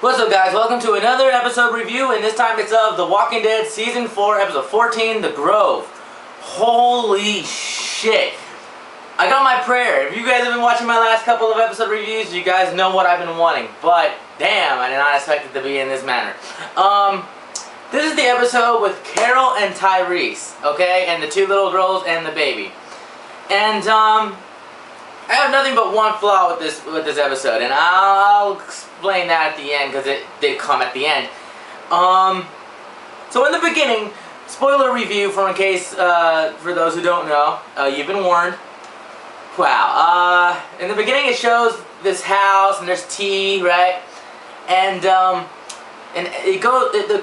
What's up, guys? Welcome to another episode review, and this time it's of The Walking Dead Season 4, Episode 14, The Grove. Holy shit. I got my prayer. If you guys have been watching my last couple of episode reviews, you guys know what I've been wanting. But, damn, I did not expect it to be in this manner. This is the episode with Carol and Tyrese, okay? And the two little girls and the baby. And, I have nothing but one flaw with this episode, and I'll explain that at the end because it did come at the end. So in the beginning, spoiler review for those who don't know, you've been warned. Wow. In the beginning, it shows this house and there's tea, right? And the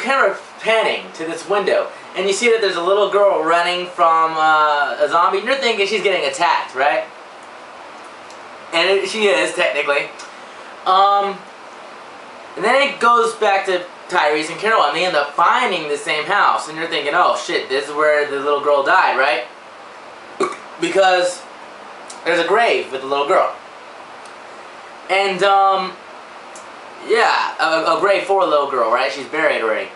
camera panning to this window, and you see that there's a little girl running from a zombie, and you're thinking she's getting attacked, right? And she is, technically. And then it goes back to Tyrese and Carol, and they end up finding the same house. And you're thinking, oh shit, this is where the little girl died, right? Because there's a grave with the little girl. And, yeah, a grave for a little girl, right? She's buried already.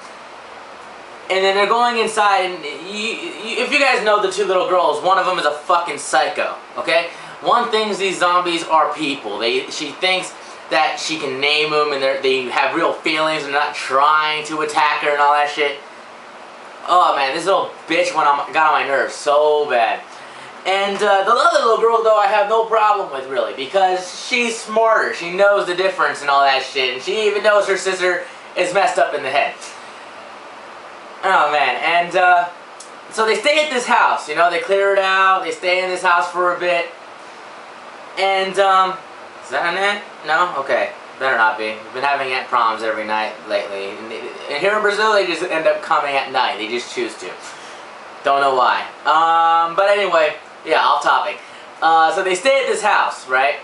And then they're going inside, and if you guys know the two little girls, one of them is a fucking psycho, okay? One thinks these zombies are people. She thinks that she can name them and they have real feelings and not trying to attack her and all that shit. Oh man, this little bitch got on my nerves so bad. And the other little girl, though, I have no problem with, really, because she's smarter. She knows the difference and all that shit, and she even knows her sister is messed up in the head. Oh man, and so they stay at this house, you know, they clear it out, they stay in this house for a bit. And, is that an ant? No? Okay. Better not be. We've been having ant problems every night lately. And here in Brazil, they just end up coming at night. They just choose to. Don't know why. But anyway, yeah, off topic. So they stay at this house, right?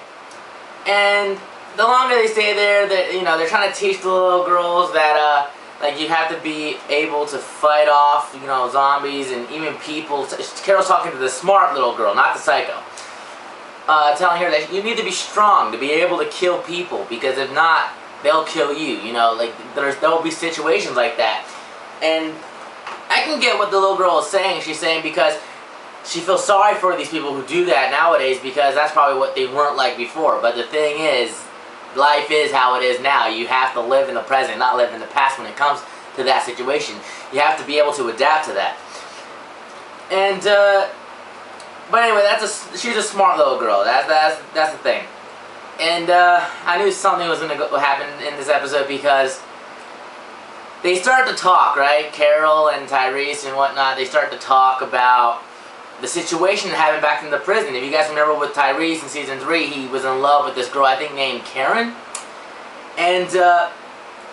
And the longer they stay there, they're trying to teach the little girls that, like, you have to be able to fight off, zombies and even people. Carol's talking to the smart little girl, not the psycho. Telling her that you need to be strong to be able to kill people, because if not, they'll kill you, like there'll be situations like that. And I can get what the little girl is saying. She's saying because she feels sorry for these people who do that nowadays, because that's probably what they weren't like before. But the thing is, life is how it is now. You have to live in the present, not live in the past when it comes to that situation. You have to be able to adapt to that. And but anyway, she's a smart little girl. That's the thing. And I knew something was going to happen in this episode, because they start to talk, right? Carol and Tyrese and whatnot, they start to talk about the situation that happened back in the prison. If you guys remember with Tyrese in Season 3, he was in love with this girl, I think named Karen. And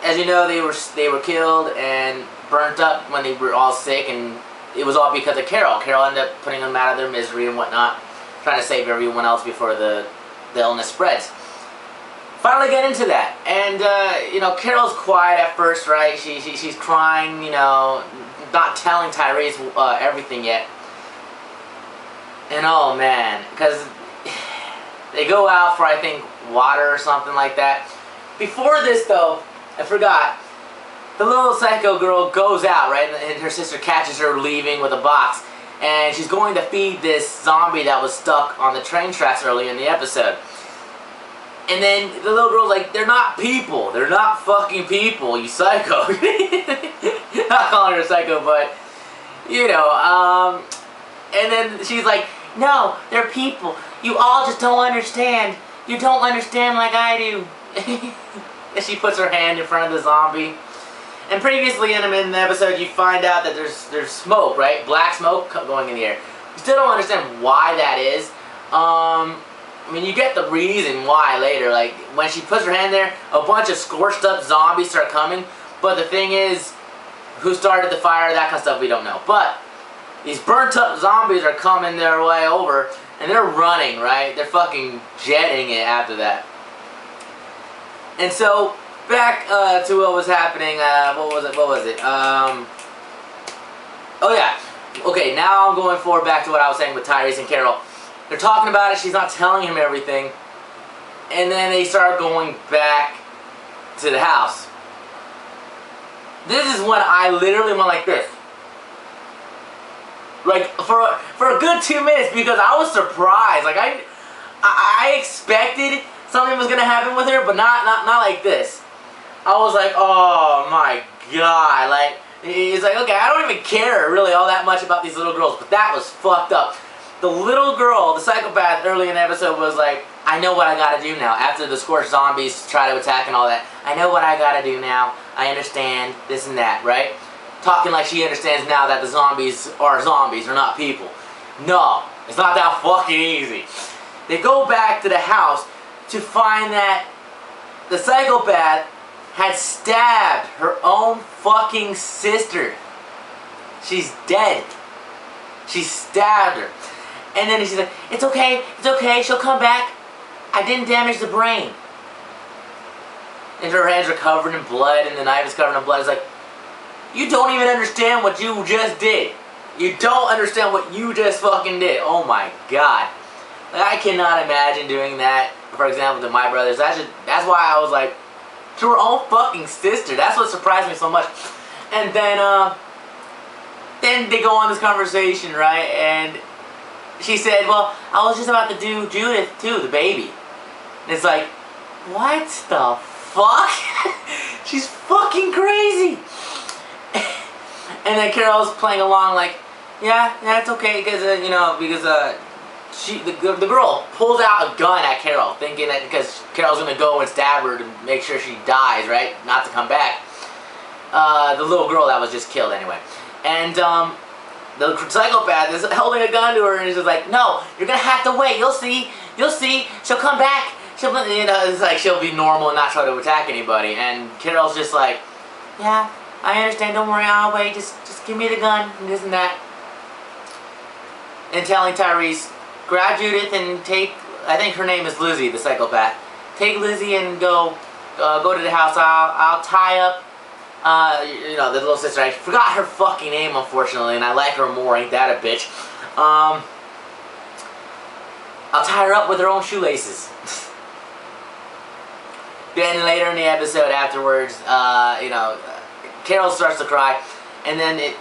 as you know, they were killed and burnt up when they were all sick, and it was all because of Carol. Carol ended up putting them out of their misery and whatnot, trying to save everyone else before the illness spreads. Finally get into that, and Carol's quiet at first, right? She's crying, not telling Tyrese everything yet. And oh man, because they go out for, I think, water or something like that. Before this, though, I forgot. The little psycho girl goes out, right, and her sister catches her leaving with a box, and she's going to feed this zombie that was stuck on the train tracks earlier in the episode. And then the little girl's like, they're not people, they're not fucking people, you psycho. Not calling her a psycho, but, and then she's like, no, they're people, you all just don't understand, you don't understand like I do. And she puts her hand in front of the zombie. And previously in the episode, you find out that there's smoke, right? Black smoke going in the air. You still don't understand why that is. I mean, you get the reason why later. Like, when she puts her hand there, a bunch of scorched up zombies start coming. But the thing is, who started the fire, that kind of stuff we don't know. But these burnt up zombies are coming their way over, and they're running, right? They're fucking jetting it after that. And so, back to what was happening, what was it? Oh yeah, okay, now I'm going forward back to what I was saying with Tyrese and Carol. They're talking about it, she's not telling him everything, and then they start going back to the house. This is when I literally went like this. Like, for a good 2 minutes, because I was surprised. Like, I expected something was gonna happen with her, but not like this. I was like, oh my god. Like, it's like, okay, I don't even care really all that much about these little girls, but that was fucked up. The little girl, the psychopath, early in the episode was like, I know what I gotta do now. After the scorched zombies try to attack and all that, I know what I gotta do now. I understand this and that, right? Talking like she understands now that the zombies are not people. No, it's not that fucking easy. They go back to the house to find that the psychopath had stabbed her own fucking sister. She's dead. She stabbed her. And then she's like, it's okay, she'll come back. I didn't damage the brain. And her hands are covered in blood and the knife is covered in blood. It's like, you don't even understand what you just did. You don't understand what you just fucking did. Oh my god. Like, I cannot imagine doing that, for example, to my brothers. That's why I was like, to her own fucking sister. That's what surprised me so much. And then they go on this conversation, right? And she said, well, I was just about to do Judith too, the baby. And it's like, what the fuck? She's fucking crazy. And then Carol's playing along like, yeah, it's okay, because the girl pulls out a gun at Carol, thinking that because Carol's gonna go and stab her to make sure she dies, right? Not to come back. The little girl that was just killed anyway. And the psychopath is holding a gun to her, and he's just like, no, you're gonna have to wait. You'll see. She'll come back. It's like she'll be normal and not try to attack anybody. And Carol's just like, yeah, I understand. Don't worry. I'll wait. Just give me the gun and this and that. And telling Tyrese, grab Judith and take. I think her name is Lizzie, the psychopath. Take Lizzie and go to the house. I'll tie up. The little sister. I forgot her fucking name, unfortunately, and I like her more. Ain't that a bitch? I'll tie her up with her own shoelaces. Then later in the episode, afterwards, Carol starts to cry, and then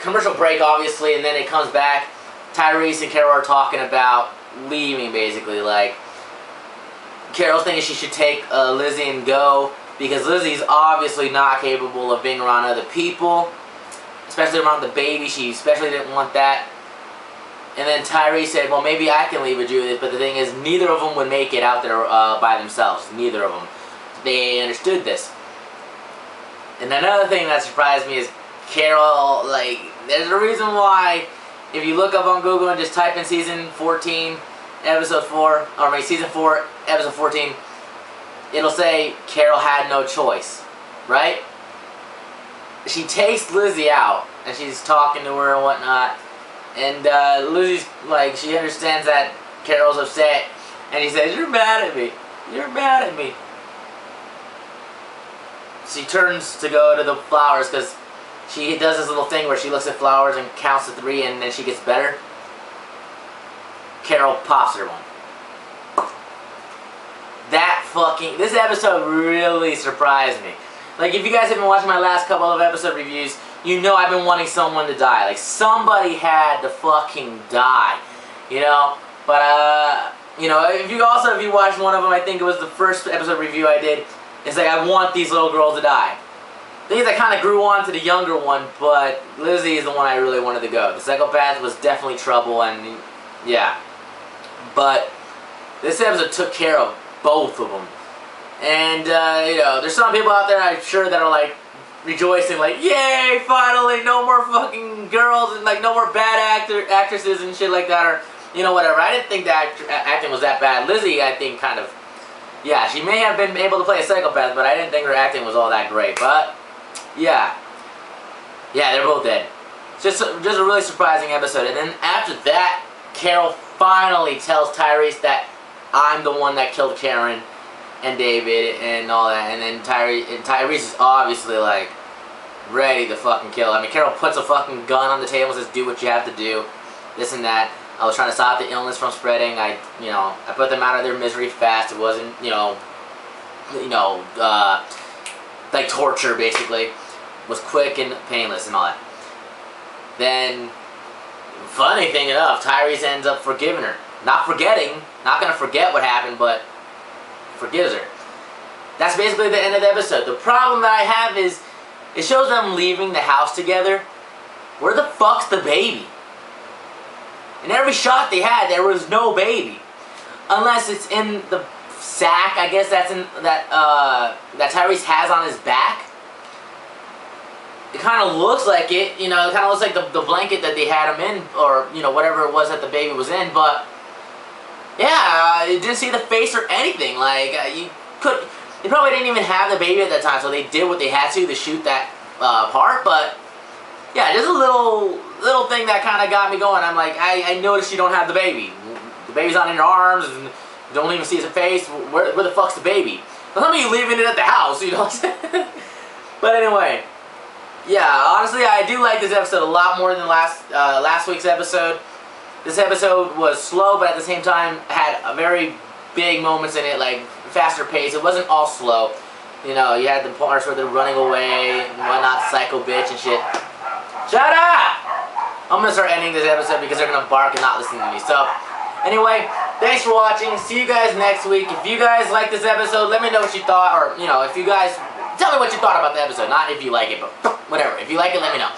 commercial break, obviously, and then it comes back. Tyrese and Carol are talking about leaving, basically. Like, Carol's thinking she should take Lizzie and go, because Lizzie's obviously not capable of being around other people, especially around the baby. She especially didn't want that. And then Tyrese said, well, maybe I can leave with Judith, but the thing is, neither of them would make it out there by themselves. Neither of them. They understood this. And another thing that surprised me is Carol, like, there's a reason why, if you look up on Google and just type in season 14, episode 4, or season 4, episode 14, it'll say Carol had no choice, right? She takes Lizzie out, and she's talking to her and whatnot, and Lizzie's like, she understands that Carol's upset, and he says, you're mad at me. You're mad at me. She turns to go to the flowers, because she does this little thing where she looks at flowers and counts to 3, and then she gets better. Carol pops her one. This episode really surprised me. Like, if you guys have been watching my last couple of episode reviews, you know I've been wanting someone to die. Like, somebody had to fucking die, you know? But, if you watched one of them, I think it was the first episode review I did, it's like, I want these little girls to die. I think I kind of grew on to the younger one, but Lizzie is the one I really wanted to go. The psychopath was definitely trouble, and yeah. But this episode took care of both of them. And, there's some people out there, I'm sure, that are, like, rejoicing, like, yay, finally, no more fucking girls, and, like, no more bad actresses and shit like that, or, whatever. I didn't think that acting was that bad. Lizzie, I think, kind of, yeah, she may have been able to play a psychopath, but I didn't think her acting was all that great. But, yeah. Yeah, they're both dead. Just a really surprising episode. And then after that, Carol finally tells Tyrese that I'm the one that killed Karen and David and all that. And then Tyrese is obviously, like, ready to fucking kill. I mean, Carol puts a fucking gun on the table and says, do what you have to do. This and that. I was trying to stop the illness from spreading. I put them out of their misery fast. It wasn't, like torture, basically. was quick and painless and all that. Then, funny thing enough, Tyrese ends up forgiving her. Not forgetting, not gonna forget what happened, but forgives her. That's basically the end of the episode. The problem that I have is, it shows them leaving the house together. Where the fuck's the baby? In every shot they had, there was no baby. Unless it's in the sack, I guess that's in that Tyrese has on his back. It kind of looks like it, you know, it kind of looks like the blanket that they had him in, or, you know, whatever it was that the baby was in, but, yeah, you didn't see the face or anything. Like, they probably didn't even have the baby at that time, so they did what they had to shoot that part, but, yeah, just a little thing that kind of got me going. I'm like, I noticed you don't have the baby. The baby's not in your arms, and you don't even see his face. Where the fuck's the baby? Tell me you leaving it at the house, you know what I'm saying? But anyway, yeah, honestly, I do like this episode a lot more than last week's episode. This episode was slow, but at the same time had a very big moments in it, like faster pace. It wasn't all slow. You know, you had the parts where they're running away and whatnot, psycho bitch and shit. Shut up! I'm gonna start ending this episode because they're gonna bark and not listen to me. So, anyway, thanks for watching. See you guys next week. If you guys like this episode, let me know what you thought, or, you know, if you guys, tell me what you thought about the episode. Not if you like it, but whatever. If you like it, let me know.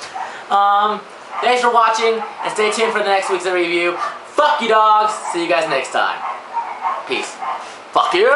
Thanks for watching, and stay tuned for the next week's review. Fuck you, dogs. See you guys next time. Peace. Fuck you.